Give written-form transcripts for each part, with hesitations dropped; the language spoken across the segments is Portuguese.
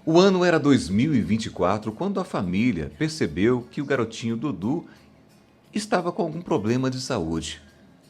O ano era 2024 quando a família percebeu que o garotinho Dudu estava com algum problema de saúde.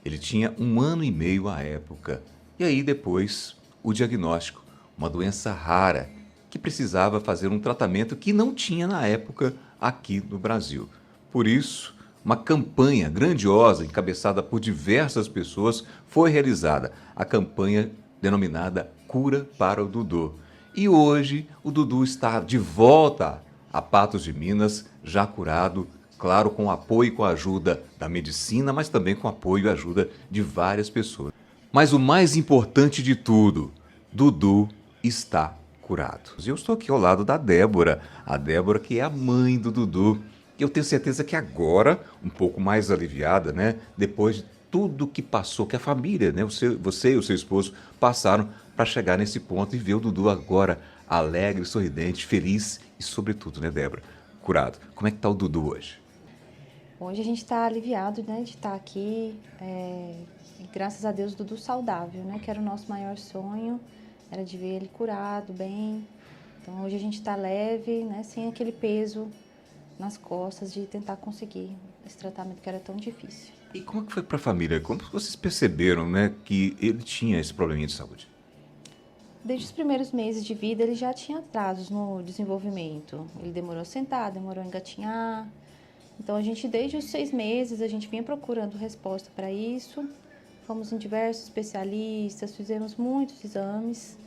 Ele tinha 1 ano e meio à época. E aí depois o diagnóstico, uma doença rara que precisava fazer um tratamento que não tinha na época aqui no Brasil. Por isso, uma campanha grandiosa, encabeçada por diversas pessoas, foi realizada. A campanha denominada Cura para o Dudu. E hoje o Dudu está de volta a Patos de Minas, já curado, claro, com apoio e com a ajuda da medicina, mas também com apoio e ajuda de várias pessoas. Mas o mais importante de tudo, Dudu está curado. Eu estou aqui ao lado da Débora, a Débora que é a mãe do Dudu. E eu tenho certeza que agora, um pouco mais aliviada, né, depois de tudo que passou, que a família, né, você e o seu esposo passaram para chegar nesse ponto e ver o Dudu agora alegre, sorridente, feliz e, sobretudo, né, Débora, curado. Como é que tá o Dudu hoje? Hoje a gente está aliviado, né, de estar aqui, e graças a Deus, Dudu saudável, né, que era o nosso maior sonho, era de ver ele curado, bem. Então hoje a gente está leve, né, sem aquele peso nas costas de tentar conseguir esse tratamento que era tão difícil. E como é que foi para a família? Como vocês perceberam, né, que ele tinha esse probleminha de saúde? Desde os primeiros meses de vida ele já tinha atrasos no desenvolvimento. Ele demorou a sentar, demorou a engatinhar. Então a gente, desde os 6 meses, a gente vinha procurando resposta para isso. Fomos em diversos especialistas, fizemos muitos exames.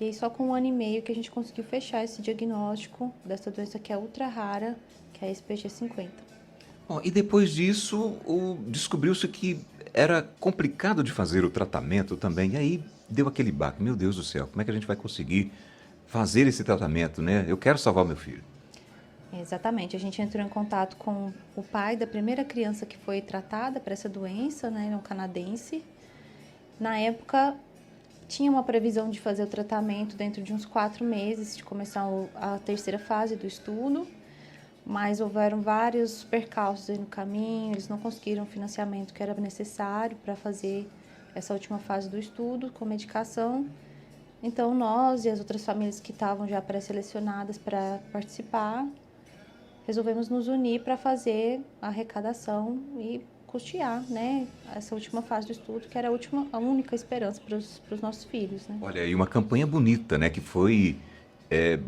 E aí só com 1 ano e meio que a gente conseguiu fechar esse diagnóstico dessa doença que é ultra rara, que é a SPG50. Bom, e depois disso, descobriu-se que era complicado de fazer o tratamento também. E aí deu aquele baque. Meu Deus do céu, como é que a gente vai conseguir fazer esse tratamento, né? Eu quero salvar meu filho. Exatamente, a gente entrou em contato com o pai da primeira criança que foi tratada para essa doença, né? Ele é um canadense. Na época, tinha uma previsão de fazer o tratamento dentro de uns 4 meses, de começar a terceira fase do estudo, mas houveram vários percalços aí no caminho, eles não conseguiram o financiamento que era necessário para fazer essa última fase do estudo com medicação. Então, nós e as outras famílias que estavam já pré-selecionadas para participar, resolvemos nos unir para fazer a arrecadação e custear, né, essa última fase do estudo, que era a única esperança para os nossos filhos, né. Olha, e uma campanha bonita, né? Que foi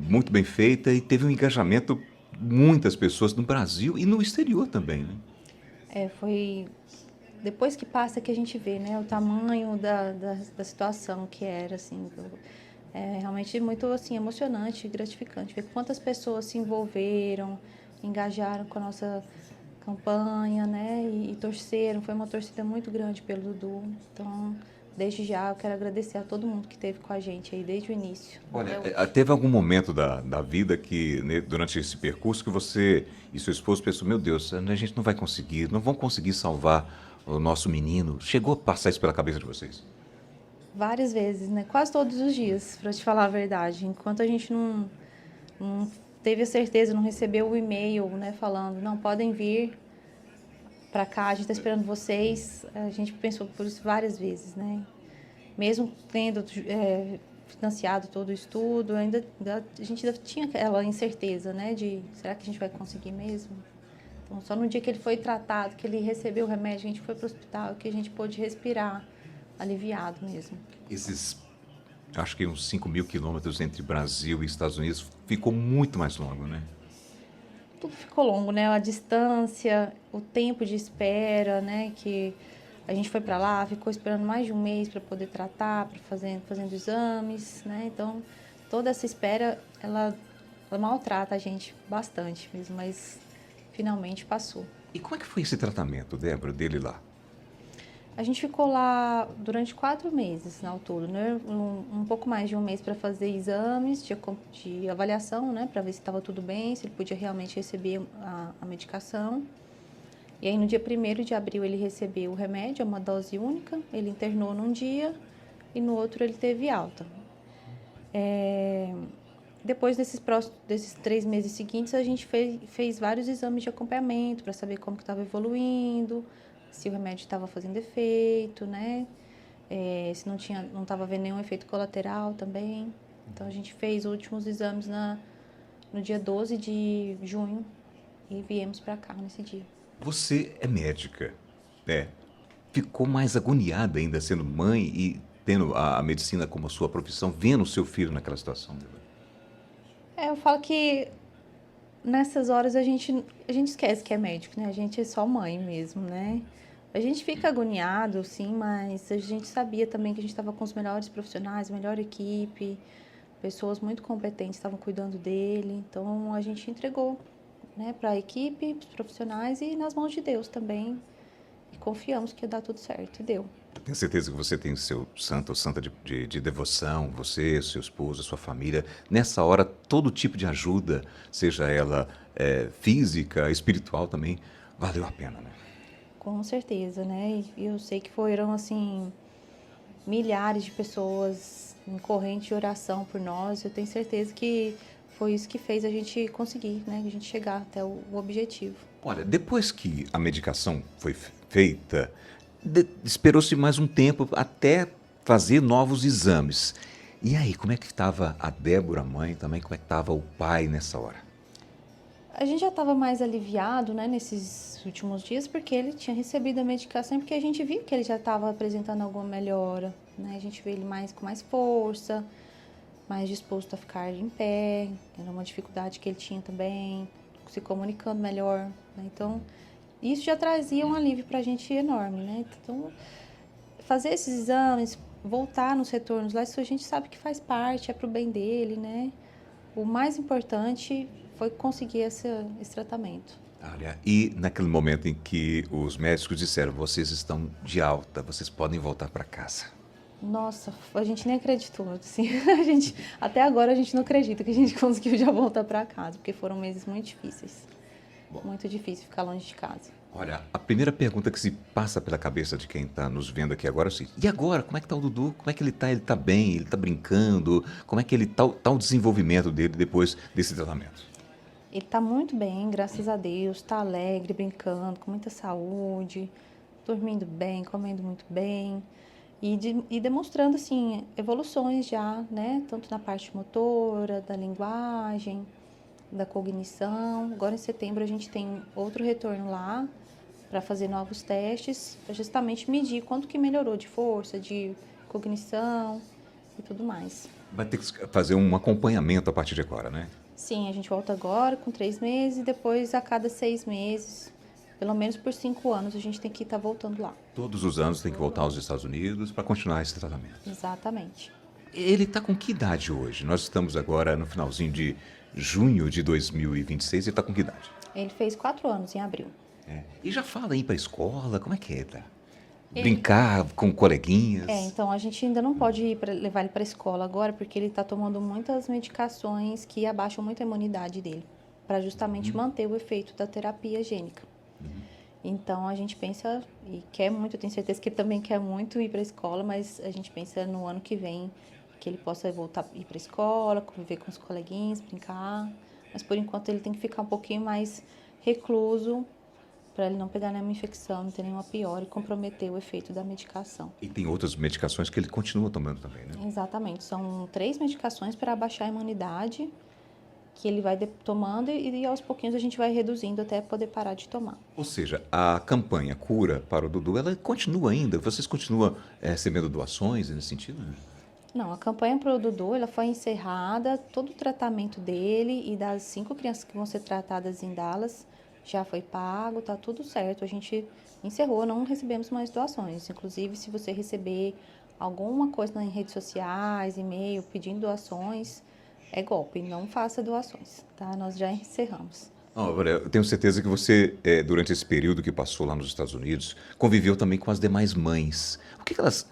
muito bem feita e teve um engajamento muitas pessoas no Brasil e no exterior também, né? Foi depois que passa que a gente vê, né, o tamanho da situação que era, assim, é realmente muito, assim, emocionante e gratificante ver quantas pessoas se envolveram, engajaram com a nossa campanha, né, e torceram. Foi uma torcida muito grande pelo Dudu. Então, desde já, eu quero agradecer a todo mundo que esteve com a gente aí desde o início até Olha, hoje. teve algum momento da vida que, né, durante esse percurso, que você e seu esposo pensou, meu Deus, a gente não vai conseguir, não vão conseguir salvar o nosso menino. Chegou a passar isso pela cabeça de vocês? Várias vezes, né, quase todos os dias, para te falar a verdade. Enquanto a gente não teve a certeza, não recebeu o e-mail, né, falando, não, podem vir para cá, a gente está esperando vocês, a gente pensou por isso várias vezes, né. Mesmo tendo financiado todo o estudo, a gente ainda tinha aquela incerteza, né, de será que a gente vai conseguir mesmo? Então, só no dia que ele foi tratado, que ele recebeu o remédio, a gente foi para o hospital, que a gente pôde respirar aliviado mesmo. Esses, acho que uns 5.000 quilômetros entre Brasil e Estados Unidos ficou muito mais longo, né? Tudo ficou longo, né? A distância, o tempo de espera, né? Que a gente foi para lá, ficou esperando mais de 1 mês para poder tratar, para fazendo exames, né? Então, toda essa espera, ela maltrata a gente bastante mesmo, mas finalmente passou. E como é que foi esse tratamento, Débora, dele lá? A gente ficou lá durante 4 meses ao todo, né? Um pouco mais de 1 mês para fazer exames de avaliação, né? Para ver se estava tudo bem, se ele podia realmente receber a medicação. E aí no dia 1º de abril ele recebeu o remédio, é uma dose única, ele internou num dia e no outro ele teve alta. Depois desses 3 meses seguintes, a gente fez vários exames de acompanhamento para saber como que estava evoluindo, se o remédio estava fazendo efeito, né? Se não estava havendo nenhum efeito colateral também. Então a gente fez os últimos exames no dia 12 de junho e viemos para cá nesse dia. Você é médica, né? Ficou mais agoniada ainda sendo mãe e tendo a medicina como sua profissão, vendo o seu filho naquela situação? Eu falo que nessas horas a gente esquece que é médico, né? A gente é só mãe mesmo, né? A gente fica agoniado, sim, mas a gente sabia também que a gente estava com os melhores profissionais, a melhor equipe, pessoas muito competentes estavam cuidando dele. Então a gente entregou, né, para a equipe, para os profissionais e nas mãos de Deus também. E confiamos que ia dar tudo certo, e deu. Eu tenho certeza que você tem seu santo ou santa de devoção, você, seu esposo, sua família. Nessa hora, todo tipo de ajuda, seja ela física, espiritual também, valeu a pena, né? Com certeza, né? E eu sei que foram, assim, milhares de pessoas em corrente de oração por nós. Eu tenho certeza que foi isso que fez a gente conseguir, né? A gente chegar até o objetivo. Olha, depois que a medicação foi feita, esperou-se mais um tempo até fazer novos exames. E aí, como é que estava a Débora, mãe, também? Como é que estava o pai nessa hora? A gente já estava mais aliviado, né, nesses últimos dias, porque ele tinha recebido a medicação, porque a gente viu que ele já estava apresentando alguma melhora, né? A gente vê ele com mais força, mais disposto a ficar em pé, era uma dificuldade que ele tinha também, se comunicando melhor, né? Então, isso já trazia um alívio para a gente enorme, né? Então, fazer esses exames, voltar nos retornos lá, isso a gente sabe que faz parte, é pro bem dele, né? O mais importante foi conseguir esse tratamento. Olha, e naquele momento em que os médicos disseram, vocês estão de alta, vocês podem voltar para casa. Nossa, a gente nem acreditou, assim, até agora a gente não acredita que a gente conseguiu já voltar para casa, porque foram meses muito difíceis. Bom. Muito difícil ficar longe de casa. Olha, a primeira pergunta que se passa pela cabeça de quem está nos vendo aqui agora é o seguinte, e agora, como é que tá o Dudu? Como é que ele tá? Ele tá bem? Ele tá brincando? Como é que ele tá o desenvolvimento dele depois desse tratamento? Ele tá muito bem, graças a Deus, tá alegre, brincando, com muita saúde, dormindo bem, comendo muito bem e demonstrando, assim, evoluções já, né? Tanto na parte motora, da linguagem, da cognição. Agora em setembro a gente tem outro retorno lá para fazer novos testes, para justamente medir quanto que melhorou de força, de cognição e tudo mais. Vai ter que fazer um acompanhamento a partir de agora, né? Sim, a gente volta agora com 3 meses e depois a cada 6 meses, pelo menos por 5 anos, a gente tem que estar voltando lá. Todos os anos tem que voltar aos Estados Unidos para continuar esse tratamento. Exatamente. Ele está com que idade hoje? Nós estamos agora no finalzinho de junho de 2026, ele está com que idade? Ele fez 4 anos em abril. E já fala em ir para a escola, como é que é, tá? Brincar com coleguinhas? Então a gente ainda não pode levar ele para a escola agora, porque ele está tomando muitas medicações que abaixam muito a imunidade dele, para justamente manter o efeito da terapia gênica. Então a gente pensa e quer muito, eu tenho certeza que ele também quer muito ir para a escola, mas a gente pensa no ano que vem que ele possa voltar a ir para a escola, conviver com os coleguinhas, brincar. Mas por enquanto ele tem que ficar um pouquinho mais recluso para ele não pegar nenhuma infecção, não ter nenhuma pior e comprometer o efeito da medicação. E tem outras medicações que ele continua tomando também, né? Exatamente, são 3 medicações para abaixar a imunidade que ele vai tomando e aos pouquinhos a gente vai reduzindo até poder parar de tomar. Ou seja, a campanha Cura para o Dudu, ela continua ainda? Vocês continuam recebendo doações nesse sentido? Não, a campanha para o Dudu ela foi encerrada, todo o tratamento dele e das 5 crianças que vão ser tratadas em Dallas já foi pago, tá tudo certo. A gente encerrou, não recebemos mais doações. Inclusive, se você receber alguma coisa em redes sociais, e-mail, pedindo doações, é golpe, não faça doações, tá? Nós já encerramos. Olha, eu tenho certeza que você, durante esse período que passou lá nos Estados Unidos, conviveu também com as demais mães. O que elas...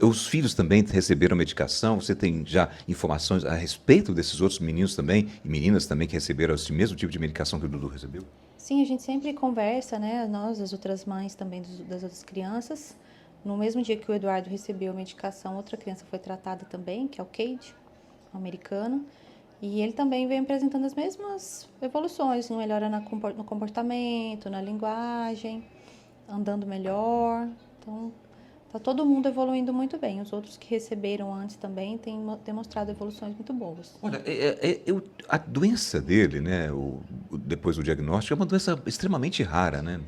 os filhos também receberam medicação? Você tem já informações a respeito desses outros meninos também e meninas também que receberam esse mesmo tipo de medicação que o Dudu recebeu? Sim, a gente sempre conversa, né? Nós, as outras mães também das outras crianças. No mesmo dia que o Eduardo recebeu a medicação, outra criança foi tratada também, que é o Cade, um americano. E ele também vem apresentando as mesmas evoluções, melhora no comportamento, na linguagem, andando melhor. Então, Tá todo mundo evoluindo muito bem. Os outros que receberam antes também têm demonstrado evoluções muito boas. Olha, a doença dele, né, depois do diagnóstico, é uma doença extremamente rara, né?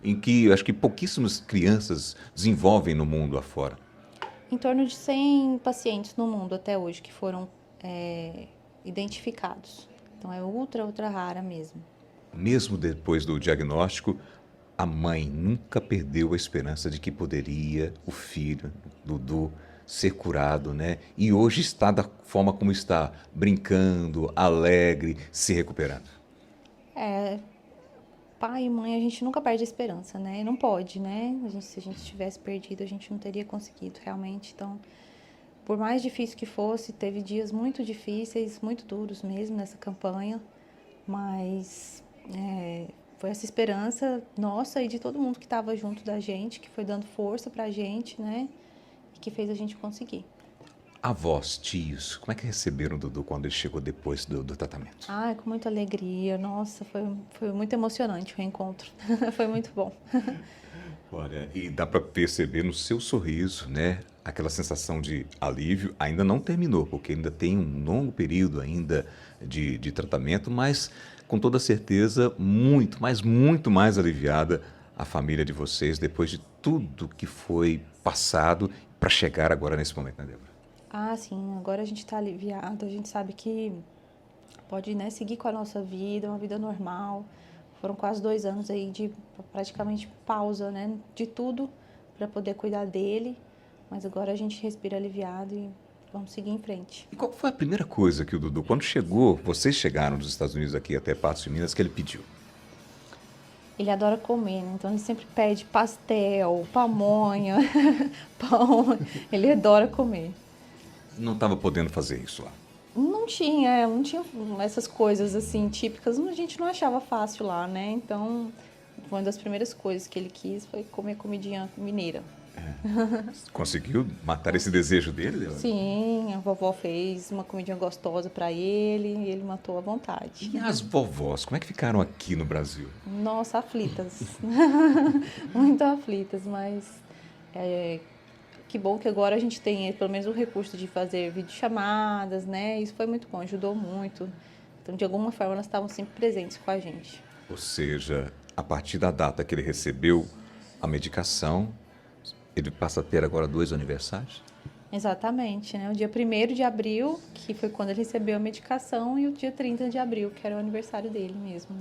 Em que acho que pouquíssimas crianças desenvolvem no mundo afora. Em torno de 100 pacientes no mundo até hoje que foram identificados. Então é ultra rara mesmo. Mesmo depois do diagnóstico, a mãe nunca perdeu a esperança de que poderia o filho, Dudu, ser curado, né? E hoje está da forma como está, brincando, alegre, se recuperando. Pai e mãe, a gente nunca perde a esperança, né? Não pode, né? Se a gente tivesse perdido, a gente não teria conseguido realmente. Então, por mais difícil que fosse, teve dias muito difíceis, muito duros mesmo nessa campanha, mas foi essa esperança nossa e de todo mundo que estava junto da gente, que foi dando força pra gente, né? E que fez a gente conseguir. Avós, tios, como é que receberam o Dudu quando ele chegou depois do tratamento? Ai, com muita alegria. Nossa, foi muito emocionante o reencontro. Foi muito bom. Olha, e dá para perceber no seu sorriso, né? Aquela sensação de alívio ainda não terminou, porque ainda tem um longo período ainda de tratamento, mas com toda certeza muito, mas muito mais aliviada a família de vocês depois de tudo que foi passado para chegar agora nesse momento, né, Débora? Ah, sim, agora a gente está aliviado, a gente sabe que pode, né, seguir com a nossa vida, uma vida normal. Foram quase 2 anos aí de praticamente pausa, né, de tudo para poder cuidar dele, mas agora a gente respira aliviado e vamos seguir em frente. E qual foi a primeira coisa que o Dudu, quando chegou, vocês chegaram dos Estados Unidos aqui até Patos de Minas, que ele pediu? Ele adora comer, né? Então ele sempre pede pastel, pamonha, pão, ele adora comer. Não estava podendo fazer isso lá. Não tinha essas coisas assim típicas, a gente não achava fácil lá, né? Então, uma das primeiras coisas que ele quis foi comer comidinha mineira. Conseguiu matar esse desejo dele, Débora? Sim, a vovó fez uma comidinha gostosa para ele e ele matou à vontade. E as vovós, como é que ficaram aqui no Brasil? Nossa, aflitas. Muito aflitas, mas que bom que agora a gente tem pelo menos o recurso de fazer videochamadas, né? Isso foi muito bom, ajudou muito. Então, de alguma forma, elas estavam sempre presentes com a gente. Ou seja, a partir da data que ele recebeu a medicação, ele passa a ter agora 2 aniversários? Exatamente, né? O dia 1º de abril, que foi quando ele recebeu a medicação, e o dia 30 de abril, que era o aniversário dele mesmo.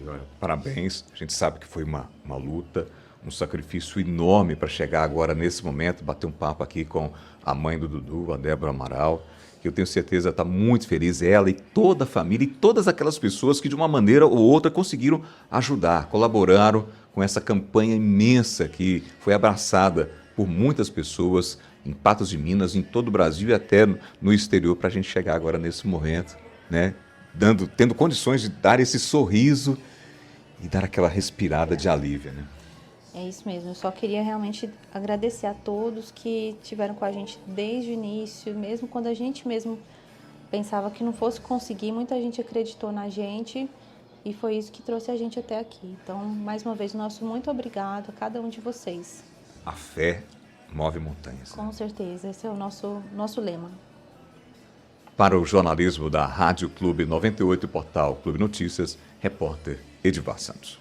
Olha, parabéns, a gente sabe que foi uma luta, um sacrifício enorme para chegar agora nesse momento, bater um papo aqui com a mãe do Dudu, a Débora Amaral, que eu tenho certeza está muito feliz, ela e toda a família e todas aquelas pessoas que de uma maneira ou outra conseguiram ajudar, colaboraram com essa campanha imensa que foi abraçada por muitas pessoas em Patos de Minas, em todo o Brasil e até no exterior, para a gente chegar agora nesse momento, né? Tendo condições de dar esse sorriso e dar aquela respirada de alívio, né? É isso mesmo, eu só queria realmente agradecer a todos que estiveram com a gente desde o início, mesmo quando a gente mesmo pensava que não fosse conseguir, muita gente acreditou na gente e foi isso que trouxe a gente até aqui. Então, mais uma vez, nosso muito obrigado a cada um de vocês. A fé move montanhas. Com certeza, esse é o nosso lema. Para o jornalismo da Rádio Clube 98 e Portal Clube Notícias, repórter Edivar Santos.